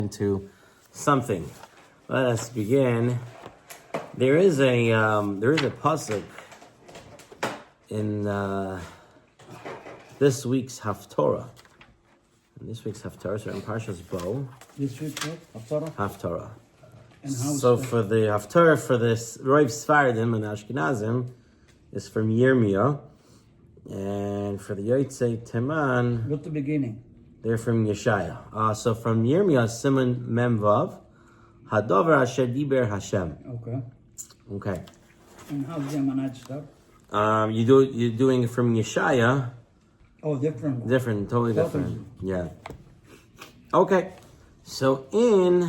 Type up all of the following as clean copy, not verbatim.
into something. Let us begin. There is a pasuk in this week's Haftorah. In this week's Haftorah, so in Parsha's Bo. This week's Haftorah? Haftorah. And how So for the Haftorah for this Roiv Sfardim and Ashkenazim is from Yirmiyah, and for the Yotzei Teman, what's the beginning? they're from Yeshaya. So from Yirmiyah, Simon Memvav, Hadover Asher Diber Hashem. Okay. And how's the Amanite stuff? You're doing it from Yeshaya. Oh, different. Different, totally different. Yeah. Okay. So in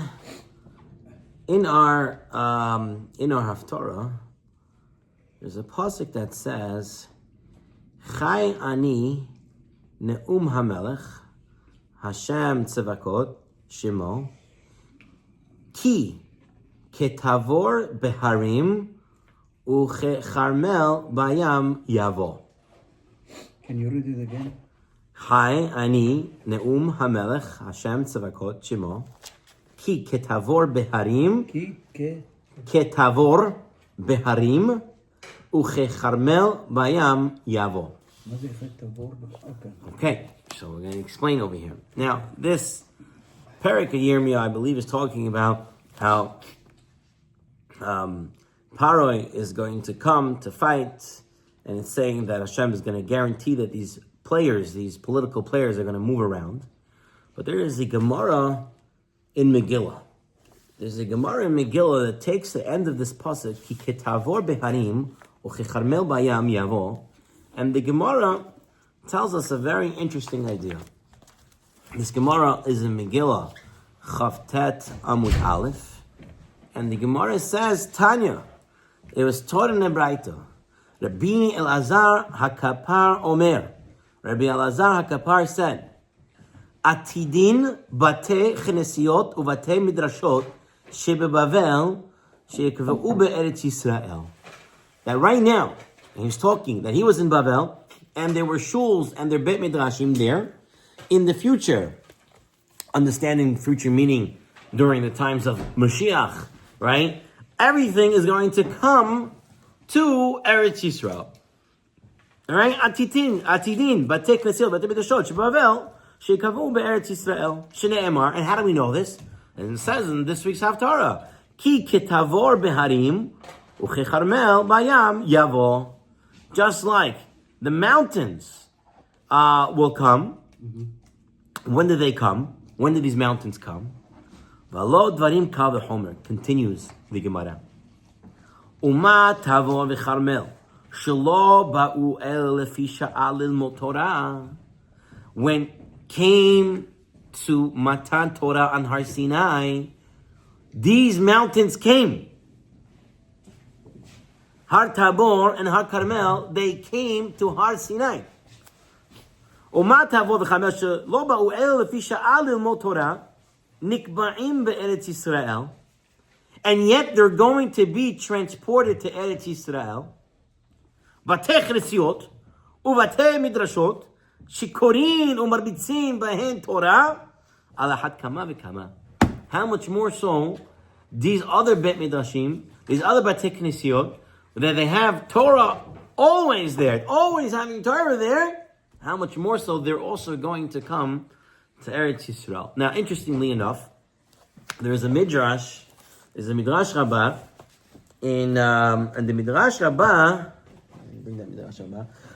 our Haftorah, there's a pasuk that says, Chai ani ne'um hamelech Hashem tzevakot shimo ki ketavor beharim uchecharmel bayam yavo. Can you read it again? Chai ani ne'um hamelech Hashem tzevakot shimo ki ketavor beharim ketavor beharim uchecharmel bayam yavo. Okay, so we're going to explain over here. Now, this Perek of Yirmiyah, I believe, is talking about how Paroi is going to come to fight, and it's saying that Hashem is going to guarantee that these players, these political players, are going to move around. But there is a Gemara in Megillah. There's a Gemara in Megillah that takes the end of this pasuk, Ki ketavor beharim uchecharmel bayam yavo, and the Gemara tells us a very interesting idea. This Gemara is in Megillah, Chavtet Amud Aleph, and the Gemara says, Tanya, it was taught in the Braita, Rabbi Elazar HaKapar Omer, Rabbi Elazar HaKapar said, Atidin bate chenesiot uvate midrashot shebebavel sheyekveu be'eretz Yisrael. That right now, he was talking that he was in Bavel, and there were Shuls and their Beit Midrashim there. In the future, understanding future meaning during the times of Mashiach, right? Everything is going to come to Eretz Yisrael. All right? Atidin, Batei Knesiot, Batei Midrashot, Shebavel, Shekavu be'Eretz Yisrael, Shne'emar. And how do we know this? And it says in this week's Haftarah, Ki ketavor beharim, uchecharmel bayam yavo. Just like the mountains will come. Mm-hmm. When do they come? When do these mountains come? V'lo dvarim kal v'chomer. Continues the Gemara. Uma tavor v'charmel. Shelo ba'u el lefi sha'al lilmod Torah. When came to Matan Torah on Har Sinai, these mountains came. Har Tabor and Har Carmel, they came to Har Sinai. Umat Tavor v'chamel shelo ba'u el lefi sha'al lilmod Torah nikba'im be'eretz Yisrael, and yet they're going to be transported to Eretz Yisrael. Batei chnesiot uvatei midrashot shikorin umarbitzim b'hen Torah ala had kama v'kama. How much more so these other Bet Midrashim, these other Batei chnesiot, that they have Torah always there, always having Torah there, how much more so they're also going to come to Eretz Yisrael. Now, interestingly enough, there's a Midrash Rabbah, and the Midrash Rabbah,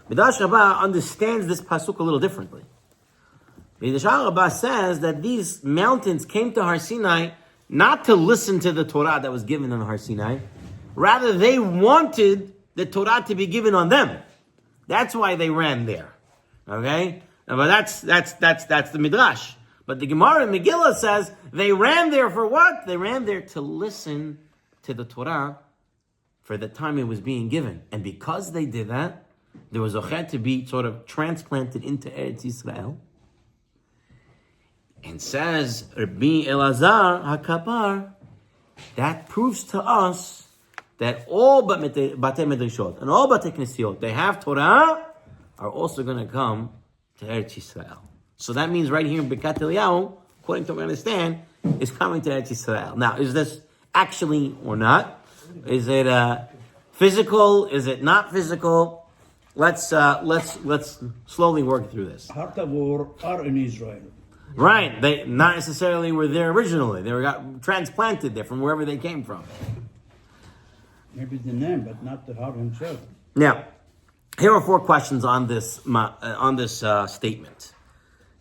Midrash Rabbah understands this pasuk a little differently. Midrash Rabbah says that these mountains came to Har Sinai not to listen to the Torah that was given on Har Sinai. Rather, they wanted the Torah to be given on them. That's why they ran there. Okay? But that's the Midrash. But the Gemara in Megillah says they ran there for what? They ran there to listen to the Torah for the time it was being given. And because they did that, there was a chet to be sort of transplanted into Eretz Yisrael. And says Rabbi Elazar HaKapar, that proves to us that all Batei Midrashot and all Batei Knesiot, they have Torah, are also going to come to Eretz Yisrael. So that means right here in Birkat Eliyahu, according to what we understand, is coming to Eretz Yisrael. Now, is this actually or not? Is it physical? Is it not physical? Let's slowly work through this. Har Tavor are in Israel. Right, they not necessarily were there originally. They got transplanted there from wherever they came from. Maybe the name, but not the Har himself. Now, here are 4 questions on this statement.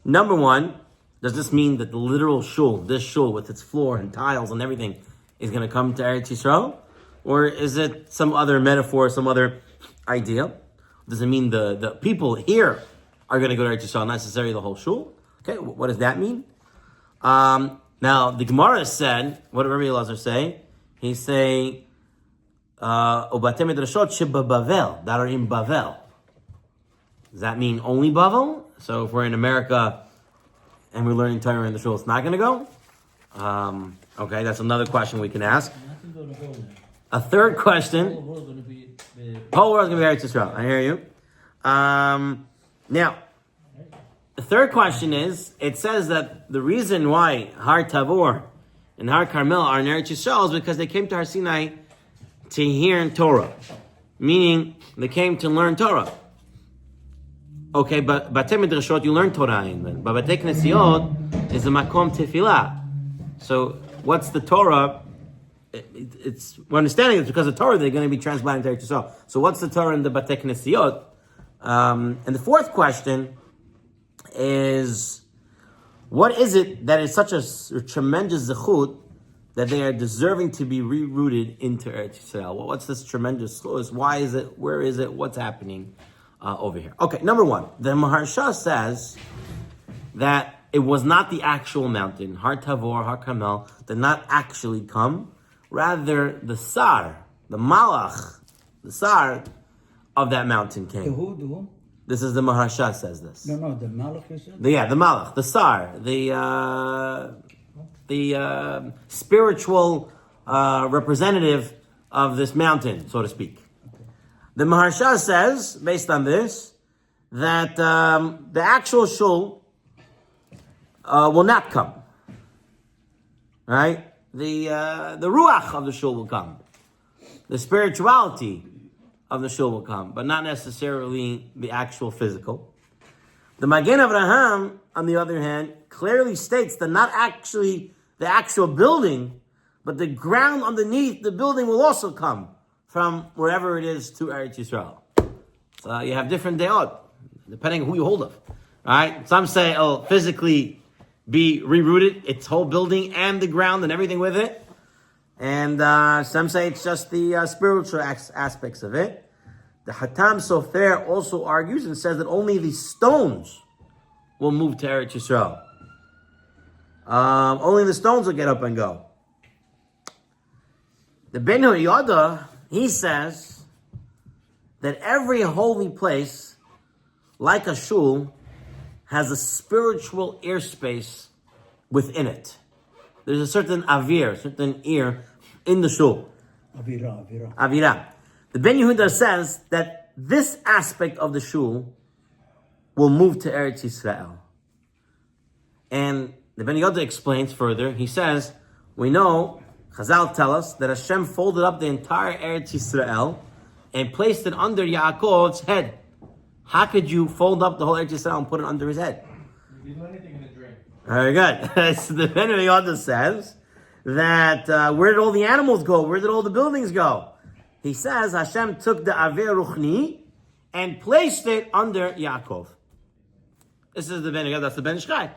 Number 1, does this mean that the literal shul, this shul with its floor and tiles and everything, is going to come to Eretz Yisrael? Or is it some other metaphor, some other idea? Does it mean the people here are going to go to Eretz Yisrael, not necessarily the whole shul? Okay, what does that mean? Now, the Gemara said, what did Rabbi Elazar say? He's saying, Ubatem Midrashot Shebabavel, that are in Bavel. Does that mean only Bavel? So if we're in America and we're learning Torah in the shul, it's not going to go? Okay, that's another question we can ask. A third question. The whole world's going to be Eretz Yisrael. I hear you. Now, the third question is, it says that the reason why Har Tavor and Har Carmel are in Eretz Yisrael is because they came to Har Sinai to hear Torah. Meaning, they came to learn Torah. Okay, but Batei Midrashot, you learn Torah in them. But Batei Knesiot is a Makom Tefillah. So, what's the Torah? We're understanding it's because of Torah they're going to be transplanted to Eretz Yisrael. So, what's the Torah in the Batei Knesiot? And the fourth question is, what is it that is such a tremendous zechut that they are deserving to be rerouted into Eretz Yisrael? Well, what's this tremendous zechut? Why is it? Where is it? What's happening over here? Okay, number 1, the Maharsha says that it was not the actual mountain. Har Tavor, Har Carmel did not actually come. Rather, the Sar, the Malach, the Sar of that mountain came. The who? This is the Maharsha says this. No, the Malach is it? The Malach, the Sar, the spiritual representative of this mountain, so to speak. Okay. The Maharsha says, based on this, that the actual shul will not come. Right? The ruach of the shul will come. The spirituality of the shul will come, but not necessarily the actual physical. The Magen Avraham, on the other hand, clearly states that not actually the actual building, but the ground underneath the building will also come from wherever it is to Eretz Yisrael. So you have different deot, depending on who you hold of. Right? Some say, physically be rerouted, its whole building and the ground and everything with it. And some say it's just the spiritual aspects of it. The Hatam Sofer also argues and says that only the stones will move to Eretz Yisrael. Only the stones will get up and go. The Ben Yehuda, he says that every holy place, like a shul, has a spiritual airspace within it. There's a certain avir, certain ear in the shul. Avira. The Ben Yehuda says that this aspect of the shul will move to Eretz Yisrael. And the Ben Yehuda explains further. He says, we know, Chazal tell us, that Hashem folded up the entire Eretz Yisrael and placed it under Yaakov's head. How could you fold up the whole Eretz Yisrael and put it under his head? You didn't do anything in the dream. Very good. So the Ben Yehuda says that where did all the animals go? Where did all the buildings go? He says Hashem took the Aver Ruchni and placed it under Yaakov. This is the Ben Yehuda, that's the Ben Shchai.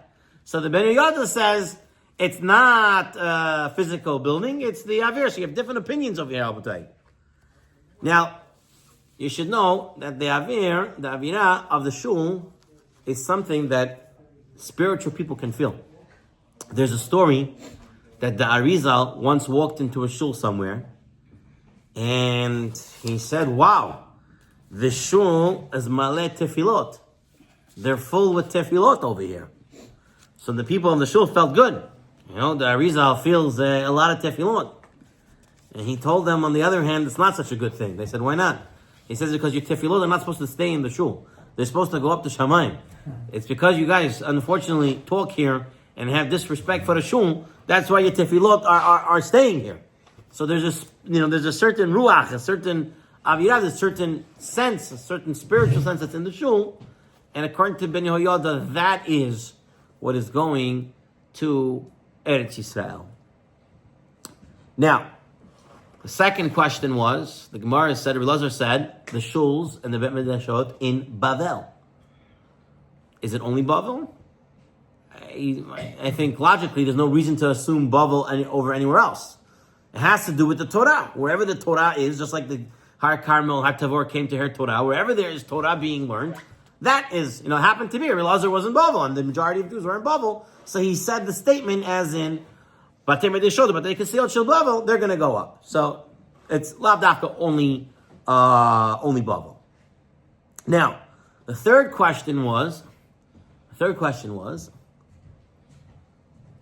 So the Ben Yehuda says it's not a physical building, it's the Aver. So you have different opinions over here, Albertai. Now, you should know that the Aver, the Avira of the shul, is something that spiritual people can feel. There's a story that the Arizal once walked into a shul somewhere, and he said, wow, the shul is maleh tefillot. They're full with tefillot over here. So the people in the shul felt good. You know, the Arizal feels a lot of tefillot. And he told them, on the other hand, it's not such a good thing. They said, why not? He says, because your tefillot are not supposed to stay in the shul. They're supposed to go up to Shamayim. It's because you guys, unfortunately, talk here and have disrespect for the shul That's why your tefillot are staying here. So there's a certain ruach, a certain avirah, a certain sense, a certain spiritual sense that's in the shul. And according to Ben Yehoyada, that is what is going to Eretz Yisrael. Now, the second question was, the Gemara said, Rabbi Elazar said, the Shuls and the Bet Midrashot in Bavel. Is it only Bavel? I think logically there's no reason to assume Bavel over anywhere else. It has to do with the Torah. Wherever the Torah is, just like the Har Carmel, Har Tavor came to hear Torah, wherever there is Torah being learned, that is, it happened to me. Rabbi Elazar was in Bavel, and the majority of Jews were in Bavel. So he said the statement as in, but they can see out Shil Bavel, they're going to go up. So it's Lav Dafka only Bavel. Now, the third question was,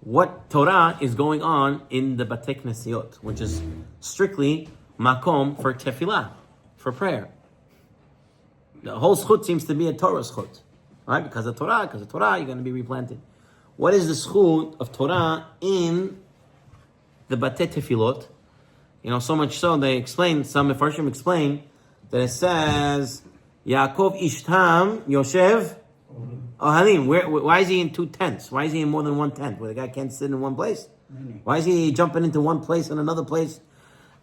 what Torah is going on in the Batei Knesiot, which is strictly makom for tefillah, for prayer. The whole schut seems to be a Torah schut, right? Because of Torah, you're going to be replanted. What is the schut of Torah in the Batei Tefillot? So much so they explain, some Mefarshim explain that it says Yaakov Ishtam Yoshev Ohalim. Why is he in 2 tents? Why is he in more than 1 tent where the guy can't sit in one place? Why is he jumping into one place and another place?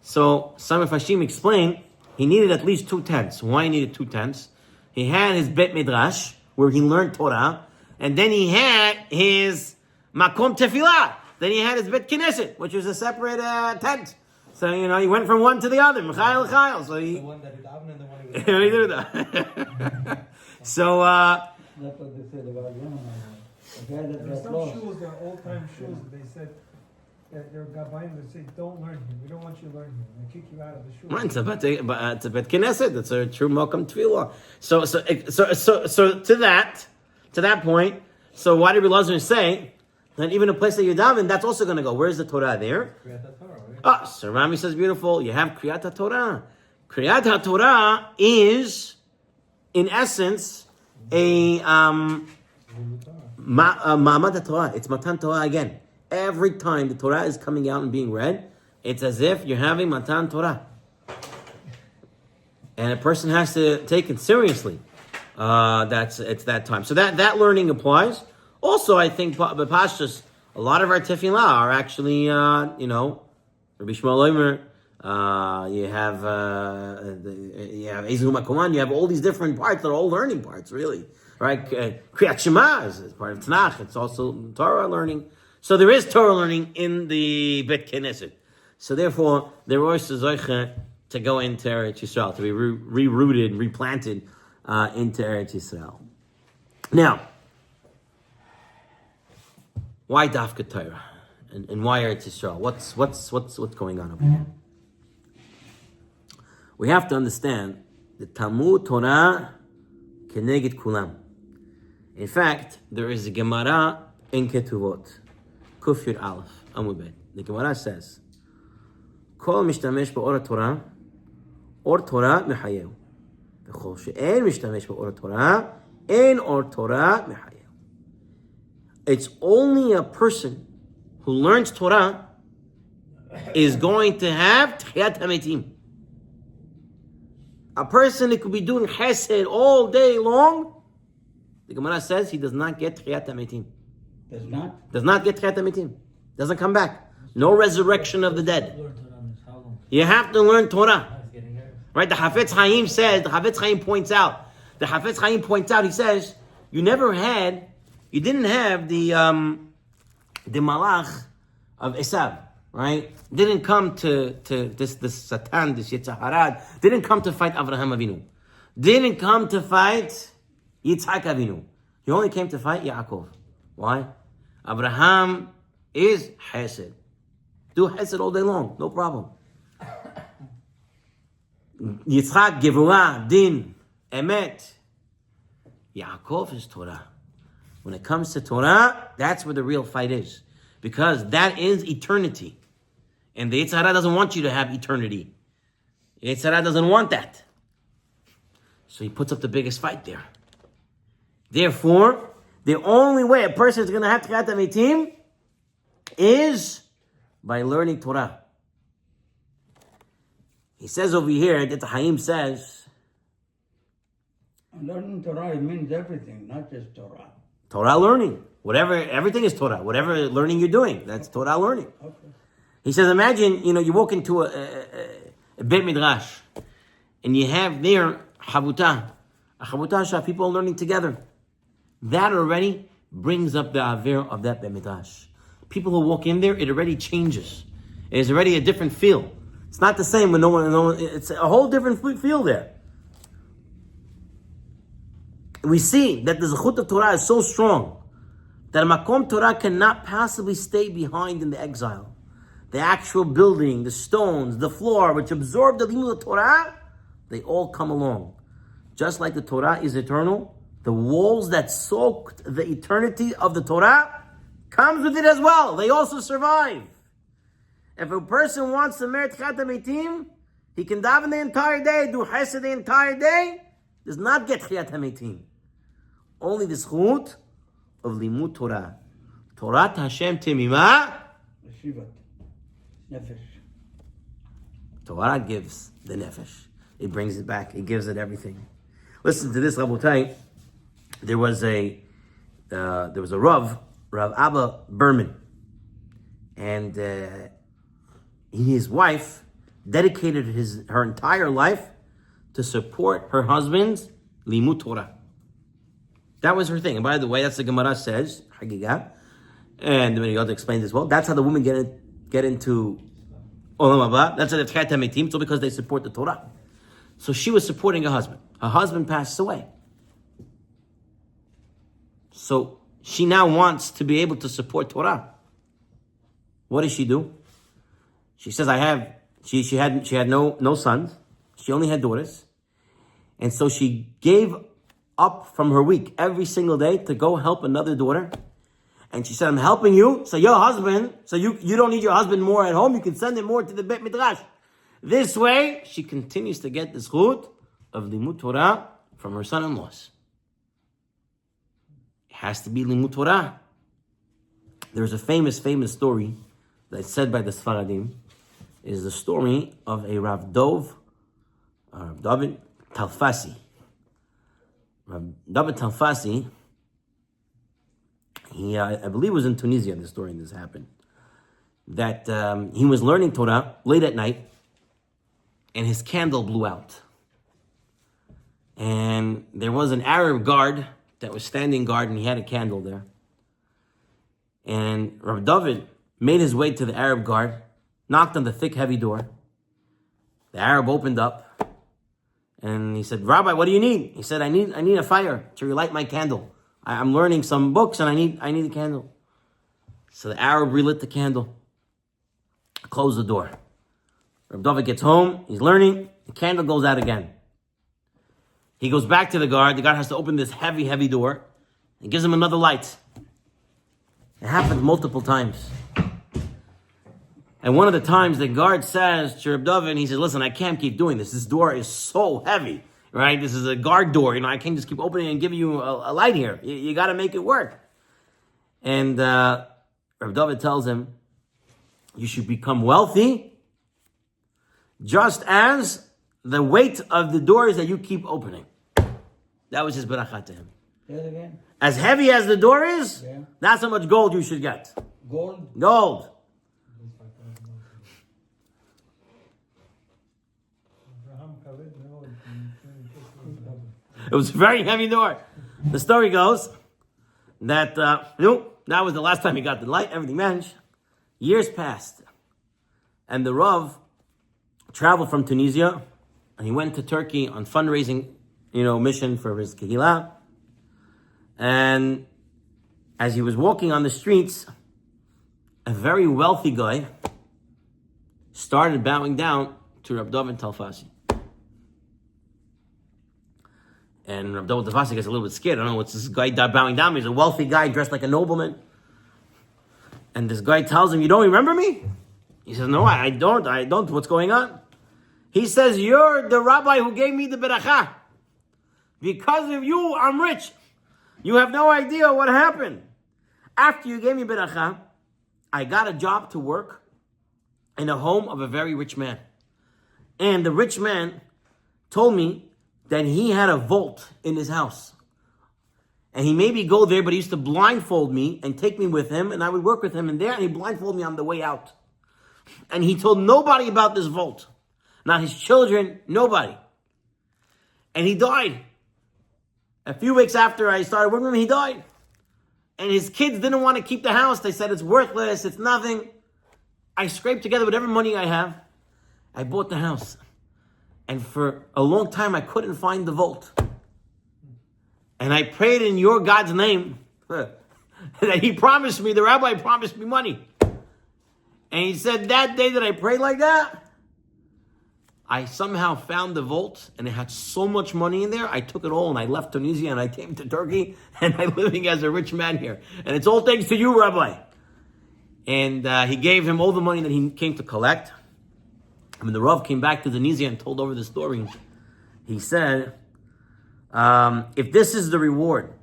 So some Mefarshim explain he needed at least 2 tents. Why he needed 2 tents? He had his Bet Midrash where he learned Torah, and then he had his Makom Tefillah. Then he had his Bet Knesset, which was a separate tent. So, he went from one to the other. Michael Chayil. So he... The one that did Avner and the one he was... So, that's what they said about Yom. There's some shuls, there are old-time shuls, that they said that there are gabbayim that say, don't learn here. We don't want you to learn here. They kick you out of the shul. Right, it's a Bet Knesset. It's a true Malkam Tefillah. So to that point, so why did Rabbi Elazar say that even a place that you daven, that's also going to go? Where's the Torah there? So Rami says, beautiful. You have Kriyat HaTorah. Kriyat HaTorah is, in essence, a Ma'amad HaTorah. It's Matan Torah again. Every time the Torah is coming out and being read, it's as if you're having Matan Torah. And a person has to take it seriously. It's that time. So that learning applies. Also, I think Parsha, a lot of our tefillah are actually, Rabbi Shmuel Omer. You have Ezu Makoman. You have all these different parts that are all learning parts, really, right? Kriyat Shema is part of Tanakh. It's also Torah learning. So there is Torah learning in the Bet Knesset. So therefore, there was Zoicha to go into Eretz Yisrael, to be rerouted, replanted into Eretz Yisrael. Now, why Dafka Torah? And why Eretz Yisrael? What's going on over here? We have to understand the Talmud Torah Keneged Kulam. In fact, there is a Gemara in Ketuvot, Kufir Aleph, Amud Bet. The Gemara says, Kol mishtamesh ba'or Torah, or Torah mechayehu. V'chol she'en mishtamesh ba'or Torah, en or Torah mechayehu. It's only a person who learns Torah is going to have Tchiyat HaMetim. A person that could be doing Chesed all day long, the Gemara says he does not get Tchiyat HaMetim. Does not get Tchiyat HaMetim. Doesn't come back. No resurrection of the dead. You have to learn Torah. Right? The Hafetz Chaim points out, he says, you didn't have the Malach of Esav, right? Didn't come to this Satan, this Yetzer Hara, didn't come to fight Avraham Avinu. Didn't come to fight Yitzhak Avinu. He only came to fight Yaakov. Why? Abraham is Hesed. Do Hesed all day long, no problem. Yitzhak, Gevurah, Din, Emet. Yaakov is Torah. When it comes to Torah, that's where the real fight is. Because that is eternity. And the Yetzer Hara doesn't want you to have eternity. The Yetzer Hara doesn't want that. So he puts up the biggest fight there. Therefore, the only way a person is going to have Tchiyat HaMetim is by learning Torah. He says over here that the Haim says, Learning Torah, it means everything, not just Torah. Torah learning. Everything is Torah. Whatever learning you're doing, that's Torah learning. Okay. He says, imagine, you walk into a Beit Midrash, and you have there Chavutah. A Chavutah shah, people are learning together. That already brings up the Aver of that Beit Midrash. People who walk in there, it already changes. It is already a different feel. It's not the same when no one, it's a whole different feel there. We see that the Zechut of Torah is so strong that a Makom Torah cannot possibly stay behind in the exile. The actual building, the stones, the floor, which absorb the limud of Torah, they all come along. Just like the Torah is eternal, the walls that soaked the eternity of the Torah comes with it as well. They also survive. If a person wants to merit Tchiat HaMeitim, he can daven the entire day, do Chesed the entire day, does not get Tchiat HaMeitim. Only the Zechut of Limud Torah. Torat Hashem Temimah. Shivat. Nefesh. Torah gives the nefesh. It brings it back. It gives it everything. Listen to this, Rabotai. There was a Rav Abba Berman, and his wife dedicated her entire life to support her husband's limud Torah. That was her thing. And by the way, that's the Gemara says, Hagigah, and when you got to explain this well, that's how the women get into Olam Haba. That's how the Tchiat HaMeitim. It's all because they support the Torah. So she was supporting her husband. Her husband passed away. So she now wants to be able to support Torah. What does she do? She says, she had no sons. She only had daughters. And so she gave up from her week every single day to go help another daughter. And she said, I'm helping you. So your husband, so you don't need your husband more at home. You can send him more to the Beit Midrash. This way, she continues to get the zechut of limud Torah from her son-in-laws. It has to be limud Torah. There's a famous story that's said by the Sfaradim. Is the story of a Rav David Talfasi. Rav David Talfasi, I believe was in Tunisia, the story this happened. That he was learning Torah late at night, and his candle blew out. And there was an Arab guard that was standing guard, and he had a candle there. And Rav David made his way to the Arab guard, knocked on the thick, heavy door. The Arab opened up, and he said, Rabbi, what do you need? He said, I need a fire to relight my candle. I'm learning some books, and I need a candle. So the Arab relit the candle, closed the door. Rav David gets home, he's learning, the candle goes out again. He goes back to the guard has to open this heavy, heavy door, and gives him another light. It happened multiple times. And one of the times the guard says to Rav David, he says, listen, I can't keep doing this. This door is so heavy, right? This is a guard door. I can't just keep opening and giving you a light here. You got to make it work. And Rav David tells him, you should become wealthy just as the weight of the doors that you keep opening. That was his beracha to him. Say it again. As heavy as the door is, that's how much gold you should get. Gold? Gold. It was a very heavy door. The story goes that, that was the last time he got the light, everything managed. Years passed. And the Rav traveled from Tunisia, and he went to Turkey on fundraising, mission for his Kehillah. And as he was walking on the streets, a very wealthy guy started bowing down to Rav David Talfasi. And Rav David Talfasi gets a little bit scared. I don't know what's this guy bowing down. He's a wealthy guy dressed like a nobleman. And this guy tells him, you don't remember me? He says, no, I don't. What's going on? He says, you're the rabbi who gave me the beracha. Because of you, I'm rich. You have no idea what happened. After you gave me beracha, I got a job to work in a home of a very rich man. And the rich man told me that he had a vault in his house. And he made me go there, but he used to blindfold me and take me with him, and I would work with him in there, and he blindfolded me on the way out. And he told nobody about this vault. Not his children, nobody. And he died. A few weeks after I started working with him, he died. And his kids didn't want to keep the house. They said it's worthless, it's nothing. I scraped together whatever money I have. I bought the house. And for a long time, I couldn't find the vault. And I prayed in your God's name that he promised me, the rabbi promised me money. And he said that day that I prayed like that, I somehow found the vault, and it had so much money in there. I took it all and I left Tunisia and I came to Turkey, and I'm living as a rich man here. And it's all thanks to you, Rabbi. And he gave him all the money that he came to collect. And when the Rav came back to Tunisia and told over the story, he said, if this is the reward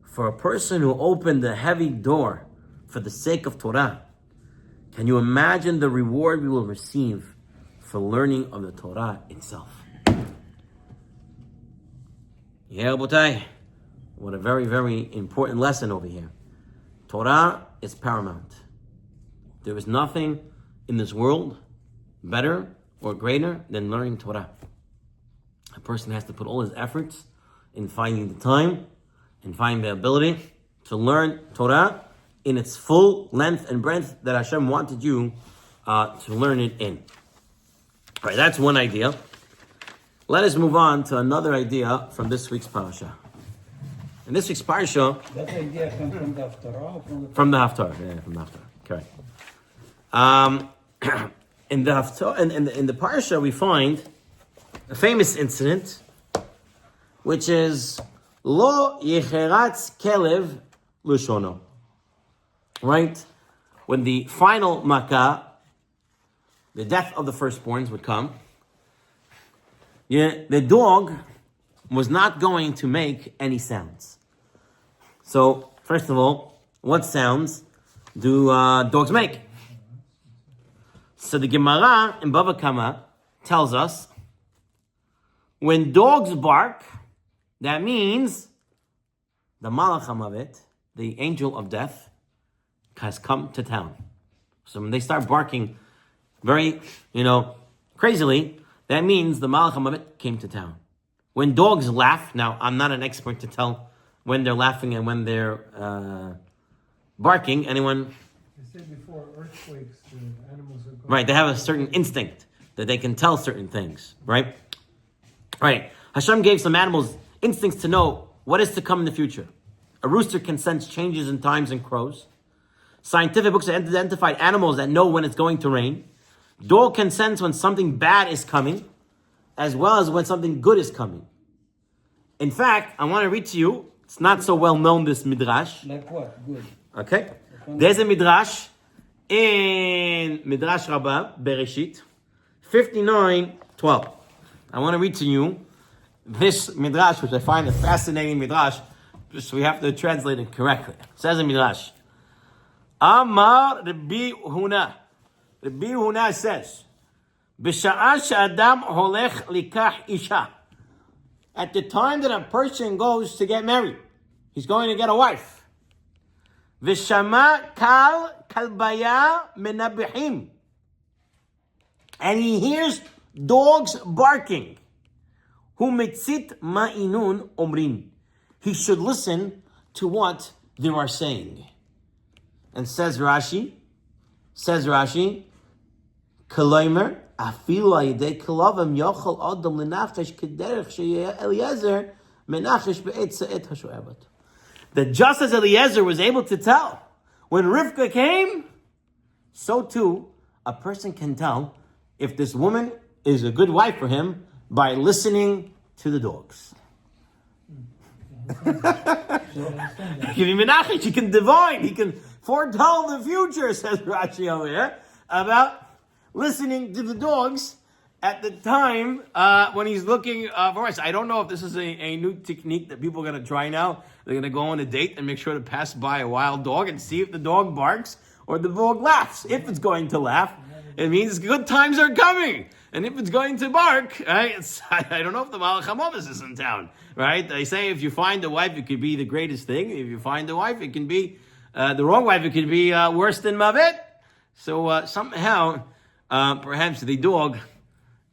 for a person who opened a heavy door for the sake of Torah, can you imagine the reward we will receive for learning of the Torah itself? Yeah, Rabotai, what a very, very important lesson over here. Torah is paramount. There is nothing in this world better or greater than learning Torah. A person has to put all his efforts in finding the time and finding the ability to learn Torah in its full length and breadth that Hashem wanted you to learn it in. All right, that's one idea. Let us move on to another idea from this week's Parsha. In this week's Parsha... That idea comes from the Haftarah or from the Haftarah, yeah, from the Haftarah, correct. In the Haftarah, in the Parsha, we find a famous incident, which is Lo Yecheratz Kelev Lushono. Right? When the final Makkah, the death of the firstborns would come, the dog was not going to make any sounds. So, first of all, what sounds do dogs make? So the Gemara in Bava Kama tells us, when dogs bark, that means the Malach HaMavet, the angel of death, has come to town. So when they start barking very, crazily, that means the Malach HaMavet came to town. When dogs laugh, now I'm not an expert to tell when they're laughing and when they're barking. Anyone? They said before earthquakes, the animals are going. Right, they have a certain instinct that they can tell certain things, right? Right. Hashem gave some animals instincts to know what is to come in the future. A rooster can sense changes in times and crows. Scientific books have identified animals that know when it's going to rain. Dog can sense when something bad is coming, as well as when something good is coming. In fact, I want to read to you, it's not so well known, this midrash. like what? Good. Okay? There's a midrash in Midrash Rabbah, Bereshit, 59:12. I want to read to you this midrash, which I find a fascinating midrash, just so we have to translate it correctly. It says in midrash, Amar Rabbi Huna. Rabbi Huna says, B'sha'ah she'adam holech likach isha. At the time that a person goes to get married, he's going to get a wife. V'shama kal kalbaya menabihim. And he hears dogs barking. Hu mitzit ma'inun omrin. He should listen to what they are saying. And says Rashi, Kalaymer, afilu ayidei kalavim yochel adam lenachesh kederech sheyeh Eliezer menachesh be'etza et hashoevet. That just as Eliezer was able to tell when Rivka came, so too a person can tell if this woman is a good wife for him by listening to the dogs. He can divine, he can foretell the future, says Rashi over here, about listening to the dogs at the time when he's looking for us. I don't know if this is a new technique that people are going to try now. They're going to go on a date and make sure to pass by a wild dog and see if the dog barks, or the dog laughs. If it's going to laugh, it means good times are coming. And if it's going to bark, right? I don't know if the Malach HaMovis is in town, right? They say if you find a wife, it could be the greatest thing. If you find a wife, it can be the wrong wife. It could be worse than Mavet. So somehow, perhaps the dog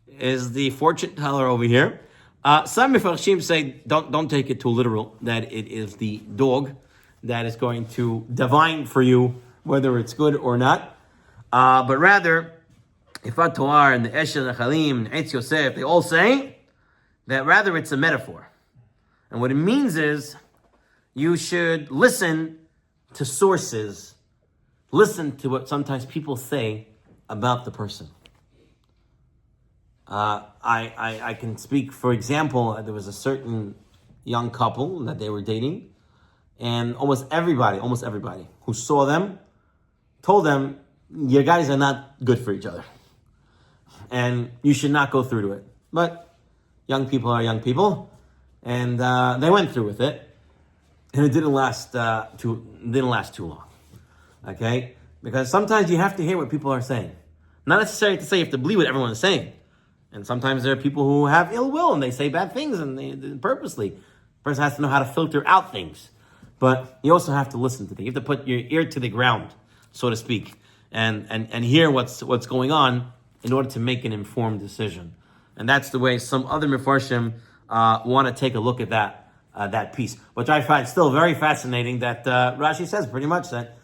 is the fortune teller over here. Some Mefarshim say don't take it too literal that it is the dog that is going to divine for you whether it's good or not, but rather. Ifat Toar and the Eshel Nechalim and Eitz Yosef, they all say that rather it's a metaphor. And what it means is you should listen to sources, listen to what sometimes people say about the person. I can speak, for example, there was a certain young couple that they were dating, and almost everybody who saw them told them, you guys are not good for each other. And you should not go through to it. But young people are young people, and they went through with it, and it didn't last too long. Okay, because sometimes you have to hear what people are saying. Not necessarily to say you have to believe what everyone is saying. And sometimes there are people who have ill will and they say bad things and they purposely. The person has to know how to filter out things. But you also have to listen to things. You have to put your ear to the ground, so to speak, and hear what's going on in order to make an informed decision. And that's the way some other Mefarshim want to take a look at that piece, which I find still very fascinating that Rashi says pretty much that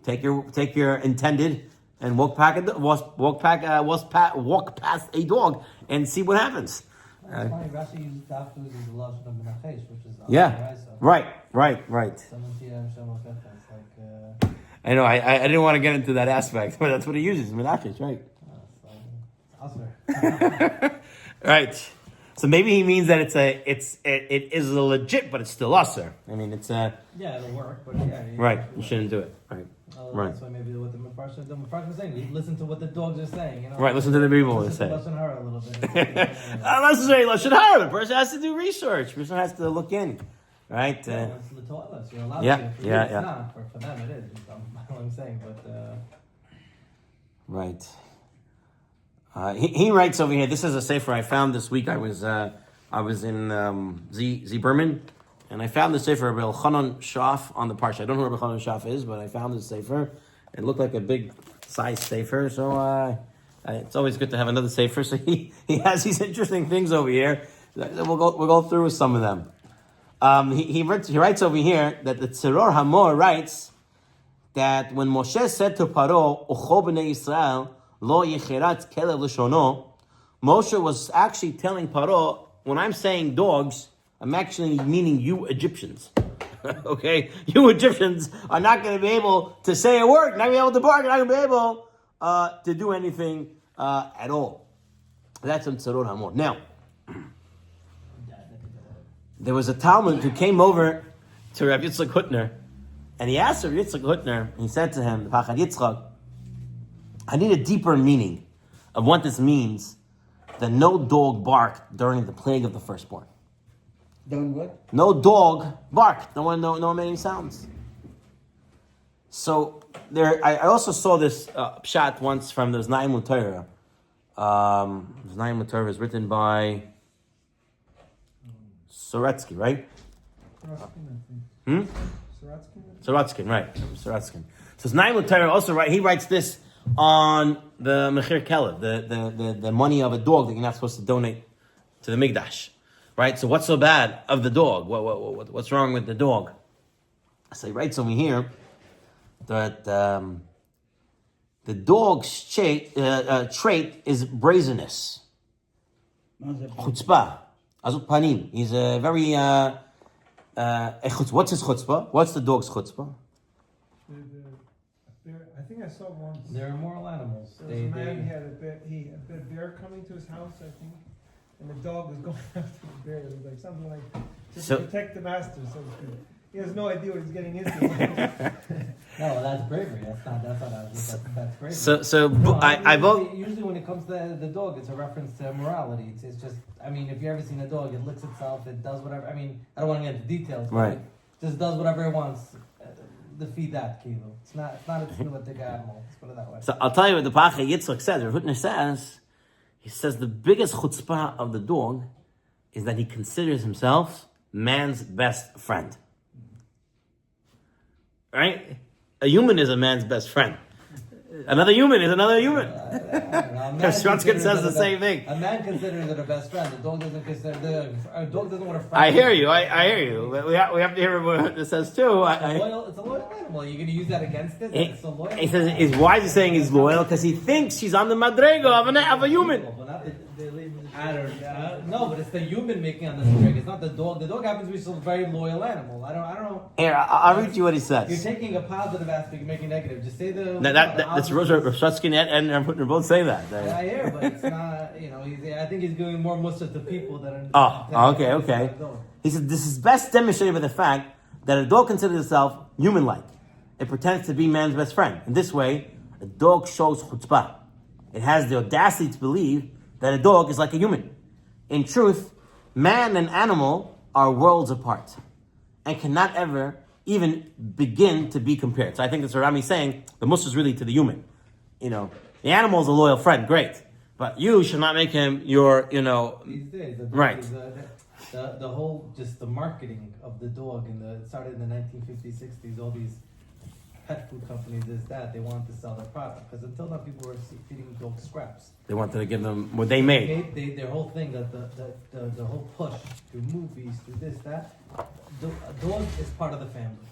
take your intended and walk past a dog and see what happens. It's funny, Rashi uses Dafuz as a lashon of Menachesh, which is right. I know. I didn't want to get into that aspect, but that's what he uses. Menachesh, right? Right. So maybe he means that it is a legit, but it's still usher. I mean, it's a it'll work, but right. You shouldn't do it. Right. Right. That's why maybe what the Parsha is saying. Listen to what the dogs are saying. You know? Right. Listen to the people what they say. Listen to her a little bit. Not necessarily listen to her. The person has to do research. The person has to look in. Right. It's Latoilas. You're allowed to. It's not. For them, it is. What I'm saying, but. Right. He writes over here. This is a sefer I found this week. I was in Z Berman, and I found the sefer of Elchanan Shaf on the Parsha. I don't know who Elchanan Shaf is, but I found the sefer. It looked like a big size sefer, so it's always good to have another sefer. So he has these interesting things over here. We'll go through some of them. He writes over here that the Tzoror Hamor writes that when Moshe said to Paro, "Ucho b'nei Yisrael lo yicherat kelev l'shono," Moshe was actually telling Paro, when I'm saying dogs, I'm actually meaning you Egyptians. Okay? You Egyptians are not going to be able to say a word, not going to be able to bark, not going to be able to do anything at all. That's in Tzoror Hamor. Now, there was a Talmud who came over to Rav Yitzchak Hutner, and he asked Rav Yitzchak Hutner, and he said to him, the Pachad Yitzchak, I need a deeper meaning of what this means, that no dog barked during the plague of the firstborn. Don't what? No dog barked. No many sounds. So I also saw this pshat once from the Znaim L'Torah. Znaim L'Torah is written by Soretsky, right? Sorotskin, right? Sorotskin. So Znaim L'Torah also he writes this on the Mechir Kelev, the money of a dog that you're not supposed to donate to the Mikdash. Right? So what's so bad of the dog? What's wrong with the dog? So he writes over here that the dog's trait is brazenness. Chutzpah. Azut panim. He's a very... what's his chutzpah? What's the dog's chutzpah? I think I saw once. They're immoral animals. There was a man, he had a bear coming to his house, I think. And the dog was going after the bear. It was like something like to protect the master, so to speak. He has no idea what he's getting into. No, that's bravery. That's bravery. Usually when it comes to the dog, it's a reference to morality. It's just, I mean, if you've ever seen a dog, it licks itself, it does whatever. I mean, I don't want to get into details, but right. It just does whatever it wants. defeat that, Kilo. It's not a tefillah animal. Let's put it that way. So I'll tell you what the Pacha Yitzchak says. Rav Hutner says, he says the biggest chutzpah of the dog is that he considers himself man's best friend. Right? A human is a man's best friend. Another human is another human. Shvatskin says the same thing. A man considers it a best friend. The dog doesn't consider a dog doesn't want a friend. I hear you. I hear you. We have to hear what it says too. It's a loyal animal. You're going to use that against it? It's so loyal. He says, why is he saying he's loyal? Because he thinks she's on the madrego of a human. I don't know. No, but it's the human making on the string. It's not the dog. The dog happens to be still a very loyal animal. I don't know. Here, I'll read you what he You're says. taking a positive aspect and making negative. Just say the. That's Roshatskin and Rav Hutner both say that. I hear, but it's not. I think he's doing more musaf to people than. Okay. He said this is best demonstrated by the fact that a dog considers itself human-like. It pretends to be man's best friend. In this way, a dog shows chutzpah. It has the audacity to believe that a dog is like a human. In truth, man and animal are worlds apart and cannot ever even begin to be compared. So I think that's what Rami's saying. The mussar is really to the human. The animal is a loyal friend, great. But you should not make him your, These days, right. The whole, just the marketing of the dog, it started in the 1950s, 60s, all these pet food companies, they wanted to sell their product. Because until now, people were feeding dogs scraps. They wanted to give them what they made. Their whole thing, the whole push through movies, through this, that, a dog is part of the family.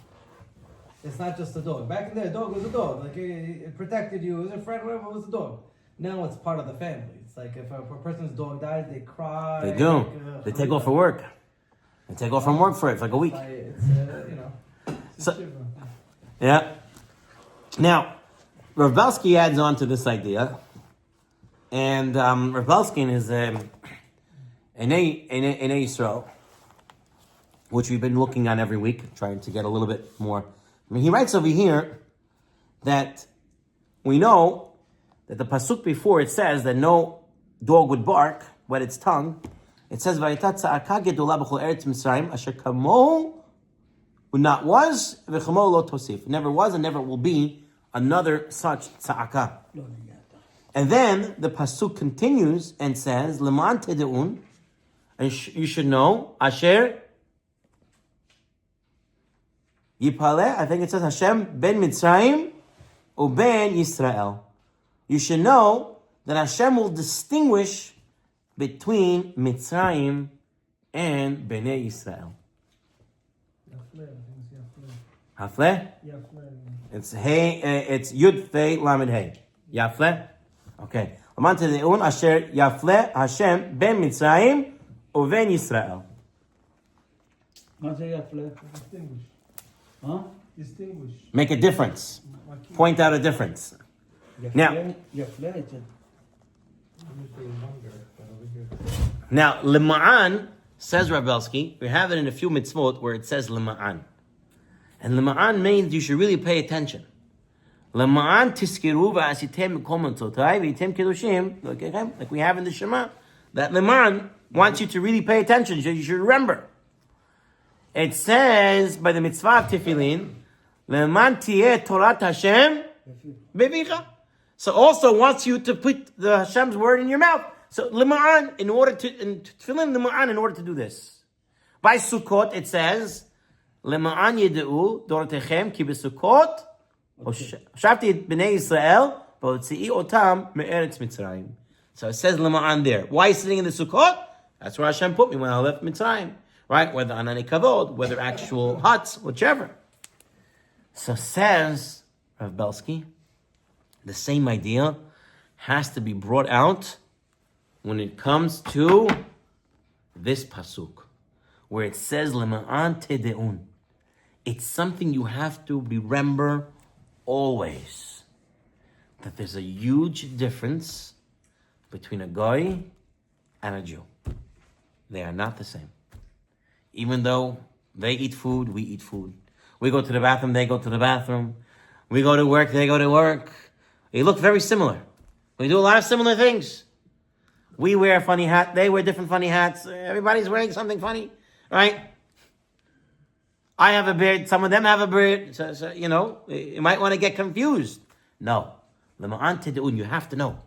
It's not just a dog. Back in there, a dog was a dog. Like, it protected you, it was a friend, whatever, it was a dog. Now it's part of the family. It's like if a person's dog dies, they cry. They do. They take off for work. They take off from work for it. It's like a week. Yeah. Now, Rav Belsky adds on to this idea. And Rav Belsky is in Yisrael, which we've been looking on every week, trying to get a little bit more. He writes over here that we know that the pasuk before it says that no dog would bark, wet its tongue. It says, "Vayitat tza'aka gedola b'chol eretz Mitzrayim asher kamohu not was v'chamo lo tosif." Never was and never will be another such tza'aka. And then the pasuk continues and says, "Leman tedeun," and you should know, asher yipaleh. I think it says Hashem ben Mitzrayim u ben Yisrael. You should know that Hashem will distinguish between Mitzrayim and Bnei Yisrael. Hafleh? It's hey. It's Yud Fei Lamed Hey. Yafleh. Okay. Amante deun asher Yafleh Hashem ben Mitzrayim uven Yisrael. What's Yafleh? Distinguish. Huh? Distinguish. Make a difference. Point out a difference. Now, Lima'an, says Rabelsky, we have it in a few mitzvot where it says Lima'an. And Lima'an means you should really pay attention. Lima'an tiskiru v'asitem komentotai v'item kedushim, like we have in the Shema, that Lima'an wants you to really pay attention, you should remember. It says by the mitzvah of Tefillin, Lima'an tieh Torat Hashem bevicha. So also wants you to put the Hashem's word in your mouth. So Lima'an, in order to fill in Lima'an in order to do this. By Sukkot it says, Lima'an yedeu dorotechem ki beSukkot shavti b'nei Yisrael v'otzi'i otam me'eretz Mitzrayim. So it says Lima'an there. Why sitting in the Sukkot? That's where Hashem put me when I left Mitzrayim. Right? Whether anani kavod, whether actual huts, whichever. So says Rav Belsky, the same idea has to be brought out when it comes to this pasuk, where it says Lema'an tedeun. It's something you have to remember always, that there's a huge difference between a goy and a Jew. They are not the same. Even though they eat food, we eat food. We go to the bathroom, they go to the bathroom. We go to work, they go to work. We look very similar. We do a lot of similar things. We wear a funny hat. They wear different funny hats. Everybody's wearing something funny, right? I have a beard, some of them have a beard. So, you might want to get confused. No. You have to know.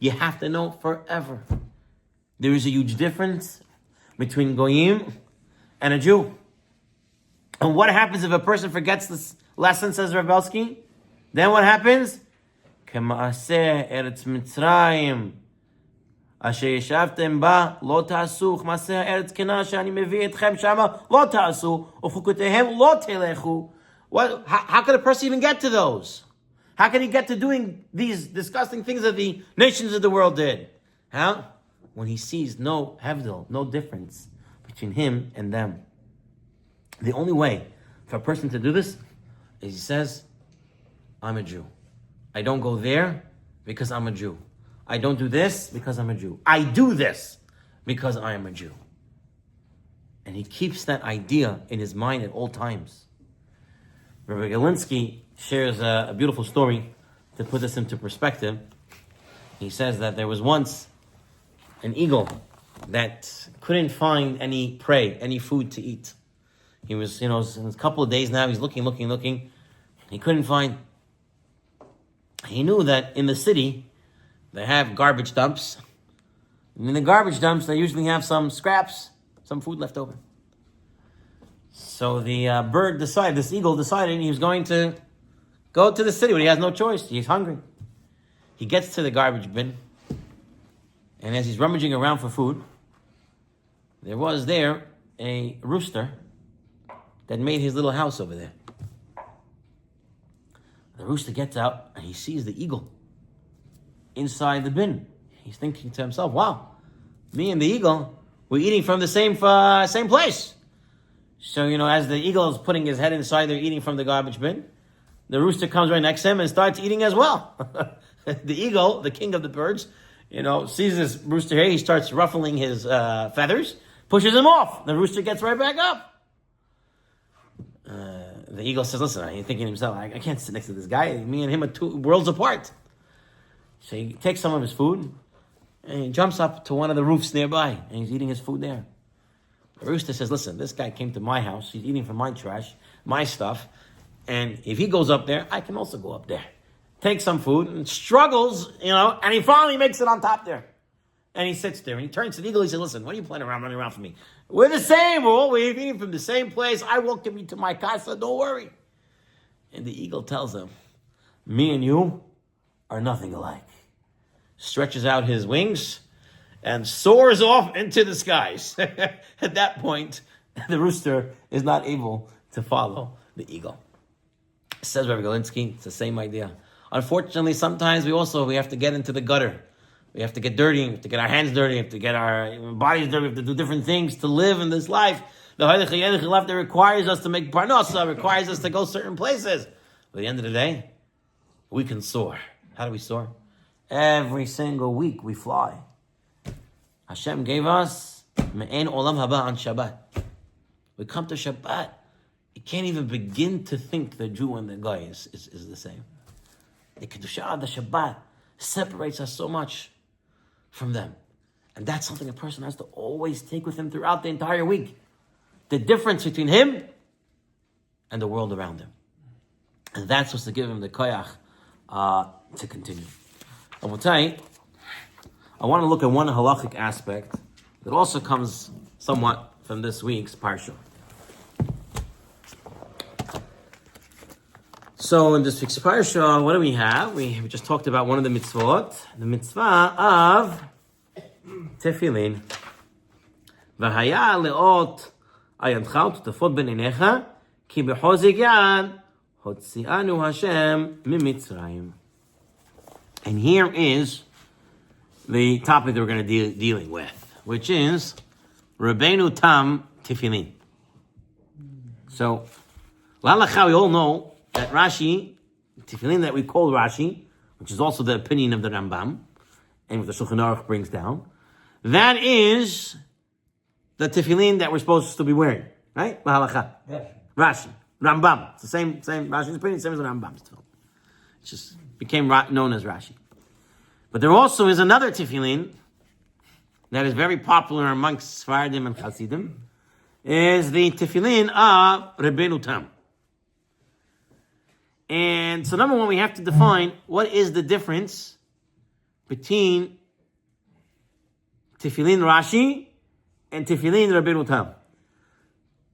You have to know forever. There is a huge difference between Goyim and a Jew. And what happens if a person forgets this lesson, says Rav Belsky? Then what happens? K'ma'aseh eretz Mitzrayim. Asher yeshavtem ba lo ta'asu. K'ma'aseh eretz Kenan she'ani mevi etchem shama lo ta'asu. U'chukotehem lo telechu. How could a person even get to those? How can he get to doing these disgusting things that the nations of the world did? How? When he sees no hevdil, no difference between him and them. The only way for a person to do this is he says, I'm a Jew. I don't go there because I'm a Jew. I don't do this because I'm a Jew. I do this because I am a Jew. And he keeps that idea in his mind at all times. Rabbi Galinsky shares a beautiful story to put this into perspective. He says that there was once an eagle that couldn't find any prey, any food to eat. He was, in a couple of days now, he's looking. He couldn't find. He knew that in the city, they have garbage dumps. And in the garbage dumps, they usually have some scraps, some food left over. So the this eagle decided he was going to go to the city, but he has no choice. He's hungry. He gets to the garbage bin, and as he's rummaging around for food, there was there a rooster that made his little house over there. The rooster gets out, and he sees the eagle inside the bin. He's thinking to himself, wow, me and the eagle, we're eating from the same place. So, as the eagle is putting his head inside there, eating from the garbage bin, the rooster comes right next to him and starts eating as well. The eagle, the king of the birds, sees this rooster here. He starts ruffling his feathers, pushes him off. The rooster gets right back up. The eagle says, listen, he's thinking to himself, I can't sit next to this guy. Me and him are 2 worlds apart. So he takes some of his food and he jumps up to one of the roofs nearby and he's eating his food there. The rooster says, listen, this guy came to my house. He's eating from my trash, my stuff. And if he goes up there, I can also go up there. Takes some food and struggles, and he finally makes it on top there. And he sits there and he turns to the eagle. He says, listen, what are you running around for me? We're the same. We're all eating from the same place. I welcome you to my casa. Don't worry. And the eagle tells him, me and you are nothing alike. Stretches out his wings and soars off into the skies. At that point, the rooster is not able to follow the eagle. Says Rabbi Galinsky, it's the same idea. Unfortunately, sometimes we have to get into the gutter. We have to get dirty, we have to get our hands dirty, we have to get our bodies dirty, we have to do different things to live in this life. The Halacha that requires us to make parnasa, requires us to go certain places. But at the end of the day, we can soar. How do we soar? Every single week we fly. Hashem gave us me'en olam haba on Shabbat. We come to Shabbat. You can't even begin to think the Jew and the guy is the same. The Kedusha, the Shabbat, separates us so much from them. And that's something a person has to always take with him throughout the entire week. The difference between him and the world around him. And that's what's to give him the koyach to continue. And we'll tell you, I want to look at one halachic aspect that also comes somewhat from this week's Parsha. So in this week's Parsha, what do we have? We just talked about one of the mitzvot, the mitzvah of tefillin. V'haya le'ot ayadcha utafot b'neinecha ki b'chozik yad hotzianu Hashem mimitzrayim. And here is the topic that we're going to be dealing with, which is Rabbeinu Tam tefillin. So, Halacha, we all know that Rashi, tefillin that we call Rashi, which is also the opinion of the Rambam, and what the Shulchan Aruch brings down, that is the tefillin that we're supposed to be wearing, right? Halacha. Rashi. Rambam. It's the same Rashi's opinion, same as the Rambam's tefillin. It just became known as Rashi. But there also is another tefillin that is very popular amongst Sfaradim and Hasidim, is the tefillin of Rabbeinu Tam. And so number one, we have to define what is the difference between tefillin Rashi and tefillin Rabbeinu Tam.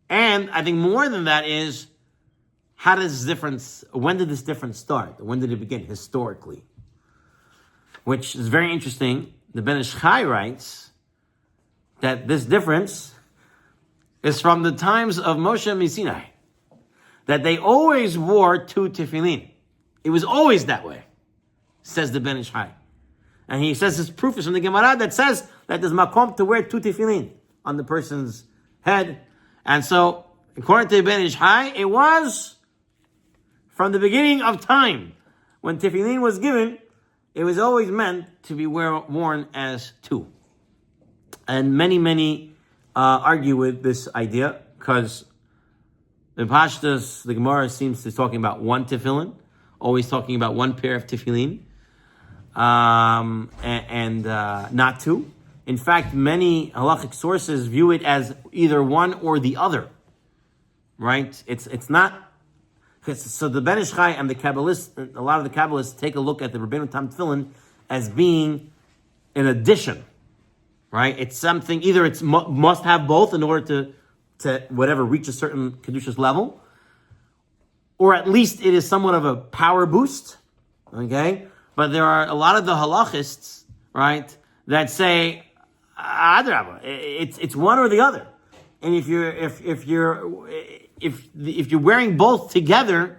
And I think more than that is, how does this difference, when did this difference start? When did it begin historically? Which is very interesting. The Ben Ish Chai writes that this difference is from the times of Moshe Sinai, that they always wore two tefillin. It was always that way, says the Ben Ish Chai. And he says his proof is from the Gemara that says that there's makom to wear two tefillin on the person's head. And so, according to Ben Ish Chai, it was from the beginning of time, when tefillin was given, it was always meant to be worn as two. And many argue with this idea, because the Pashtas, the Gemara seems to be talking about one tefillin, always talking about one pair of tefillin, and not two. In fact, many halachic sources view it as either one or the other. Right? It's not. So the Ben Ish Chai and the Kabbalists, a lot of the Kabbalists take a look at the Rabbeinu Tam tefillin as being an addition. Right? It's something, either it's must have both in order to whatever reach a certain Kedushas level, or at least it is somewhat of a power boost. Okay? But there are a lot of the halachists, right, that say, it's one or the other. And if you're wearing both together,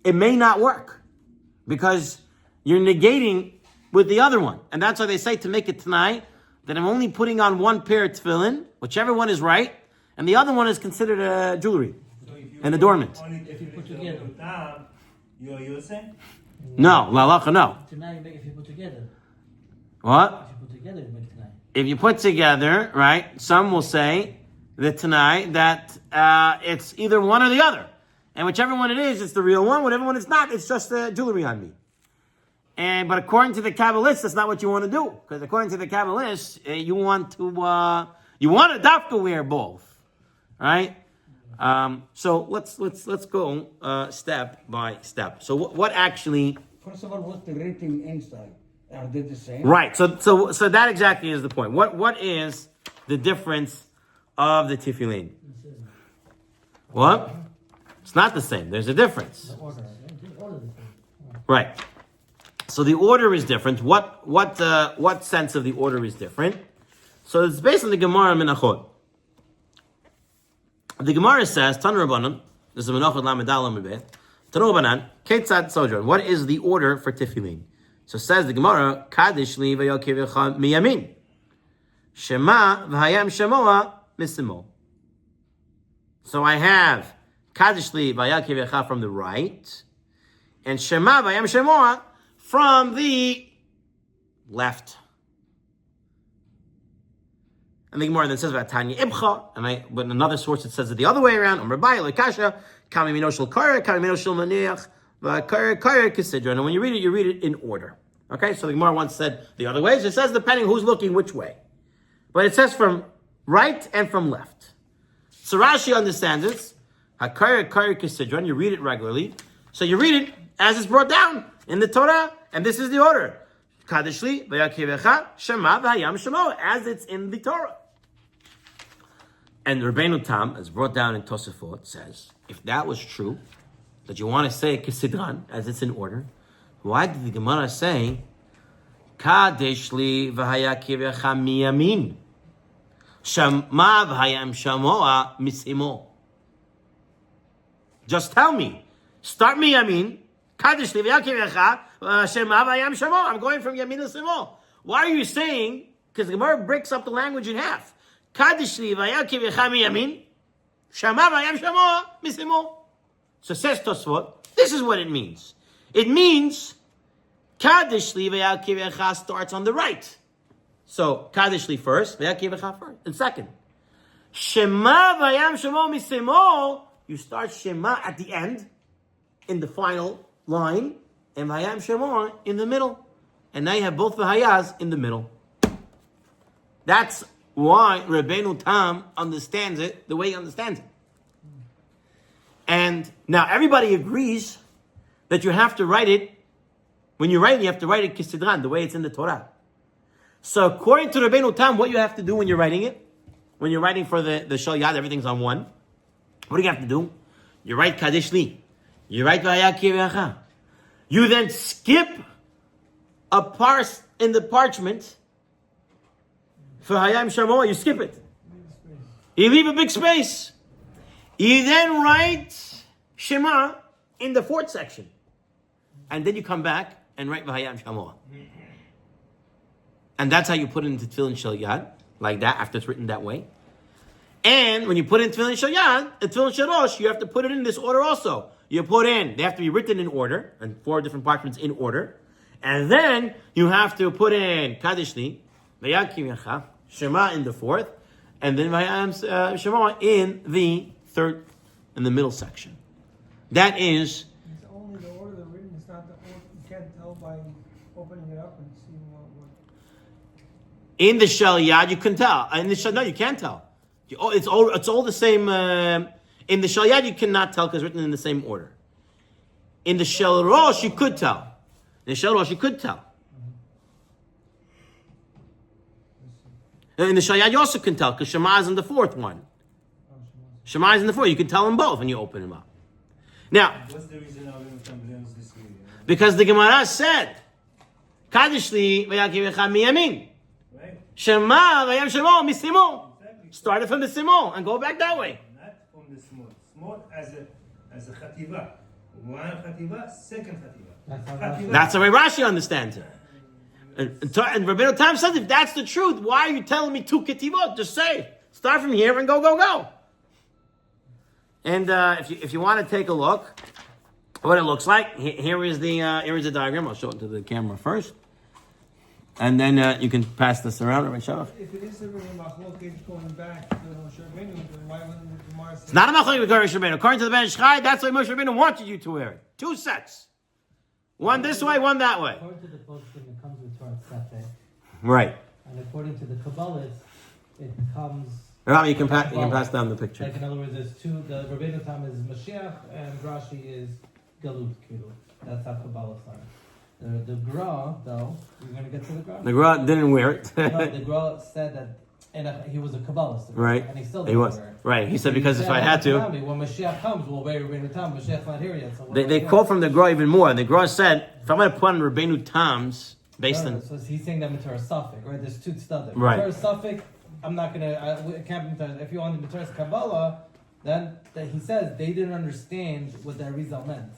it may not work, because you're negating with the other one. And that's why they say, to make it tonight, that I'm only putting on one pair of tefillin, whichever one is right, and the other one is considered jewelry, an adornment. If you put together, you're using? No, Halacha, no. Tonight you make, if you put together. What? If you put together, you make tonight. If you put together, right, some will say that tonight, that it's either one or the other. And whichever one it is, it's the real one. Whatever one it's not, it's just jewelry on me. But according to the Kabbalists, that's not what you want to do. Because according to the Kabbalists, you want to dafka wear both. Right? So let's go step by step. So what actually? First of all, what's the rating inside? Are they the same? Right. So that exactly is the point. What is the difference of the tefillin? What? It's not the same. There's a difference. Right. So the order is different. What sense of the order is different? So it's based on the Gemara Menachot. The Gemara says, Tan Rabbanan, this is Menachot Lamedal Amibet, Tan Rabbanan, Ketzad Sojourn. What is the order for tefillin? So says the Gemara, Kaddish li v'yakivecha miyamin, Shema v'hayam shemoa misimo. So I have Kaddish li v'yakivecha from the right, and Shema v'hayam shemoa from the left. And the Gemara then says about Tanya Ibcha, but in another source it says it the other way around. And when you read it in order. Okay, so the Gemara once said the other ways. It says depending who's looking which way. But it says from right and from left. So Rashi understands it. You read it regularly. So you read it as it's brought down in the Torah, and this is the order. Kadishli, Vayakivecha, Shema, Vayam Shemo, as it's in the Torah. And Rabbeinu Tam, as brought down in Tosafot, says, if that was true, that you want to say Kesidran, as it's in order, why did the Gemara say, Kadishli, Vayakivecha, Miyamin, Shema, Vayam Shemoa, Misimo? Just tell me. Start Miyamin, Kadishli, Vayakivecha, Shema v'ayam shemo. I'm going from Yamin to Simo. Why are you saying? Because the Gemara breaks up the language in half. Kadishli v'yakiv v'chami yamin. Shema v'ayam shemo misimo. So says Tosfot, this is what it means. It means Kadishli v'yakiv v'cha starts on the right. So Kadishli first, v'yakiv v'cha first, and second. Shema v'ayam shemo misimo. You start Shema at the end, in the final line. And Vayam Shemor in the middle. And now you have both the Hayas in the middle. That's why Rabbeinu Tam understands it the way he understands it. And now everybody agrees that you have to write it. When you write it, you have to write it kisidran, the way it's in the Torah. So according to Rabbeinu Tam, what you have to do when you're writing it, when you're writing for the Shal Yad, everything's on one. What do you have to do? You write Kadesh Li. You write V'haya Kiryacha. You then skip a parse in the parchment for Hayam Shamoah. You skip it. You leave a big space. You then write Shema in the fourth section. And then you come back and write V'hayam Shamoah. And that's how you put it into Tefillin Shel Yad, like that, after it's written that way. And when you put in Tefillin Shel Yad, Tefillin Shel Rosh, you have to put it in this order also. You put in, they have to be written in order, and 4 different parchments in order. And then you have to put in Kadesh Li, V'haya Kiryacha, Shema in the fourth, and then V'hayam Shamoah in the third, in the middle section. That is... It's only the order they're written. It's not the order. You can't tell by opening it up and seeing what. In the Shel Yad, you can tell. In the Shel, no, you can't tell. It's all the same. In the Shel Yad, you cannot tell because it's written in the same order. In the Shel Rosh, you could tell. In the Shel Rosh, you could tell. In the Shel Yad, you also can tell because Shema is in the fourth one. Shema is in the fourth. You can tell them both when you open them up. Now, What's the reason Rabbeinu Tam learns this way? because the Gemara said, Kadesh Li V'haya Kiryacha miyamin. Right? Shema V'hayam Shamoah misimo. Exactly. Start it from the Simon and go back that way. Not from the small. Small as a chativa. One chativa, second chativa. That's the way Rashi understands it. And Rabbeinu Tam says, if that's the truth, why are you telling me 2 ketivot? Just say, start from here and go. And if you want to take a look, what it looks like, here is the diagram. I'll show it to the camera first, and then you can pass this around. Right, Shavach? If it is a really machlokes going back to Moshe Rabbeinu, then why wouldn't the Gemara say? It's not a machlokes with Moshe Rabbeinu. According to the Ben Ish Chai, that's why Moshe Rabbeinu wanted you to wear it. 2 sets, one this way, one that way. According to the posting, it comes with Torah Sefer. Right. And according to the Kabbalists, it comes... Rami, you can pass down the picture. Like in other words, there's 2, the Rabbeinu Tam is Mashiach and Rashi is Galut Kilu. That's how Kabbalists are. The Gra, though, you're going to get to the Gra? The Gra didn't wear it. No, the Gra said that, and he was a Kabbalist. Right. And he still He didn't was. wear it. Right. He said, because if I had to... When Mashiach comes, we'll wear Rabbeinu Tam. Mashiach's not here yet. So They quote from the Gra even more. The Gra said, if I'm going to put on Rabbeinu Tam's, based on... So he's saying that Matar Suffolk, right? There's 2 studies. Right. Matar Suffolk, I'm not going to... It can't be Matar. If you want the Matar Kabbalah, then he says they didn't understand what the Arizal meant.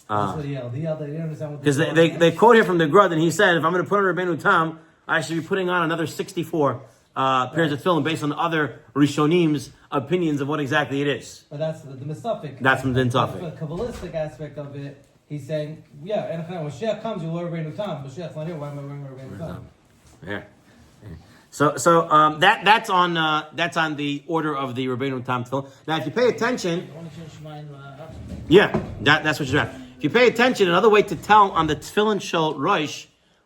That's what he yelled. He yelled that they didn't understand what the Because they quote here from the Gra, and he said, if I'm going to put on Rabbeinu Tam, I should be putting on another 64 pairs of film based on other Rishonim's opinions of what exactly it is. But that's the Misafik. That's from the Misafik. The Kabbalistic aspect of it, he's saying, yeah, and when Mashiach comes, you'll wear Rabbeinu Tam. Mashiach's not here, why am I wearing Rabbeinu Tam? Yeah. So that's on the order of the Rabbeinu Tam film. Now, if you pay attention, that's what you're at. If you pay attention, another way to tell on the Tefillin Shel Rosh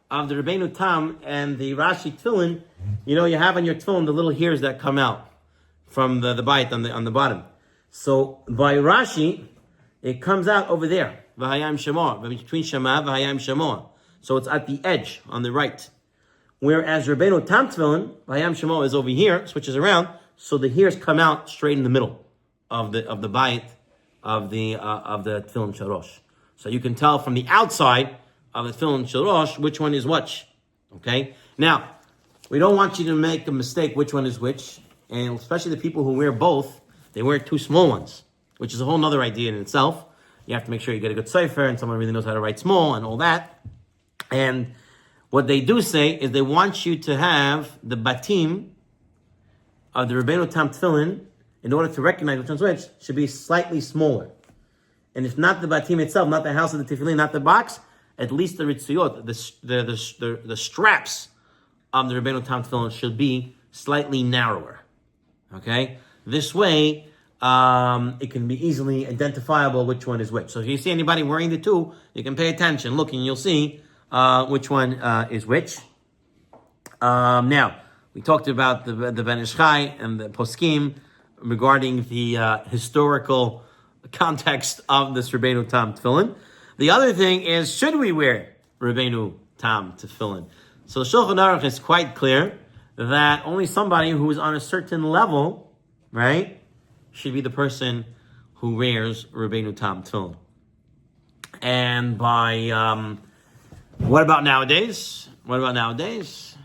of the Rabbeinu Tam and the Rashi Tefillin, you have on your Tefillin the little hairs that come out from the bite on the bottom. So by Rashi, it comes out over there, V'hayam Shamoah, between Shema V'hayam Shamoah. So it's at the edge on the right. Whereas Rabbeinu Tam Tefillin, V'hayam Shamoah is over here, switches around, so the hairs come out straight in the middle of the bite of the Tefillin Shel Rosh. So you can tell from the outside of the Tefillin Shel Rosh which one is which. Okay? Now, we don't want you to make a mistake which one is which, and especially the people who wear both, they wear 2 small ones, which is a whole other idea in itself. You have to make sure you get a good cipher and someone really knows how to write small and all that. And what they do say is they want you to have the batim of the Rabbeinu Tam Tefillin, in order to recognize which one's which, should be slightly smaller. And if not the batim itself, not the house of the tefillin, not the box, at least the ritzuyot, the straps of the Rabbeinu Tam Tefillin should be slightly narrower. Okay? This way, it can be easily identifiable which one is which. So if you see anybody wearing the 2, you can pay attention, look, and you'll see which one is which. Now, We talked about the Ben Ish Chai and the Poskim regarding the historical context of this Rabbeinu Tam tefillin. The other thing is, should we wear Rabbeinu Tam tefillin? So the Shulchan Aruch is quite clear that only somebody who is on a certain level, right, should be the person who wears Rabbeinu Tam tefillin. And by what about nowadays? What about nowadays?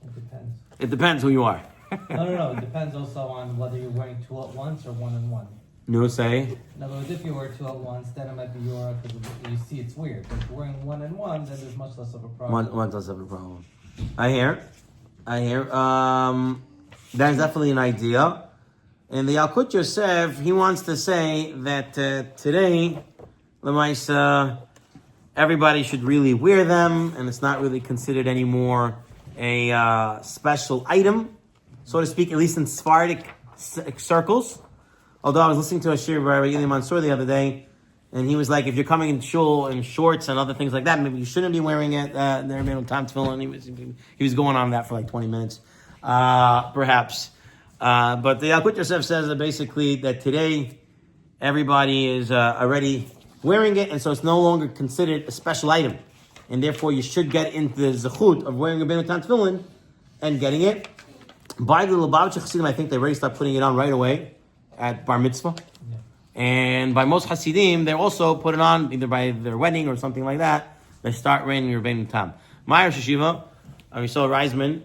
It depends. It depends who you are. No. It depends also on whether you're wearing two at once or one and one. No say. In other words, if you wear two at once, then it might be your, because you see it's weird. But if you're wearing one and one, then there's much less of a problem. One less of a problem. I hear. That's definitely an idea. And the Yalkut Yosef, he wants to say that today, everybody should really wear them, and it's not really considered anymore a special item, so to speak, at least in Sephardic circles. Although I was listening to a shir by Rabbi Eli Mansour the other day, and he was like, if you're coming in shul in shorts and other things like that, maybe you shouldn't be wearing it. There been time to fill in. He was going on that for like 20 minutes, perhaps. But the Yalkut Yosef says that basically that today everybody is already wearing it, and so it's no longer considered a special item, and therefore you should get into the zechut of wearing a Rabbeinu Tam tefillin and getting it. By the Lubavitcher Chassidim, I think they already start putting it on right away at bar mitzvah. Yeah. And by most Hasidim, they also put it on either by their wedding or something like that. They start wearing Rabbeinu Tam. My Rosh Hashiva, Arisol Reisman,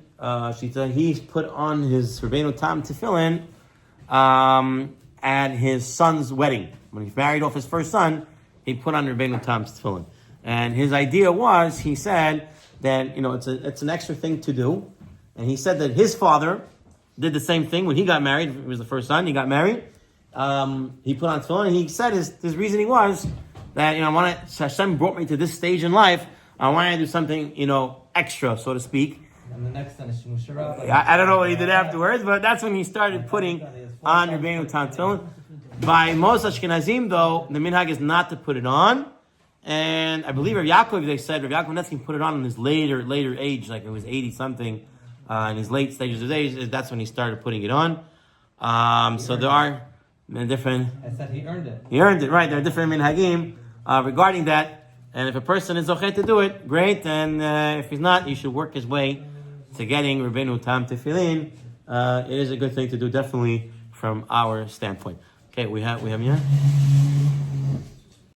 she said he put on his Rabbeinu Tam tefillin at his son's wedding. When he married off his first son, he put on Rabbeinu Tam's tefillin. And his idea was, he said that, it's an extra thing to do. And he said that his father did the same thing when he got married. It was the first son, he got married. He put on tefillin, and he said his reasoning was that, Hashem brought me to this stage in life. I want to do something, extra, so to speak. And the next one is Shemu Shara. I don't know what he did afterwards, but that's when he started putting on Rabbeinu Tam tefillin. By most Ashkenazim, though, the minhag is not to put it on. And I believe Rav Yaakov, they said, Rav Yaakov Netzkin put it on in his later age, like it was 80-something, in his late stages of age, that's when he started putting it on. So there are different... I said he earned it. He earned it, right. There are different minhagim regarding that. And if a person is okay to do it, great. And if he's not, he should work his way to getting Rabbeinu Tam tefillin. It is a good thing to do, definitely, from our standpoint. Okay, we have yeah?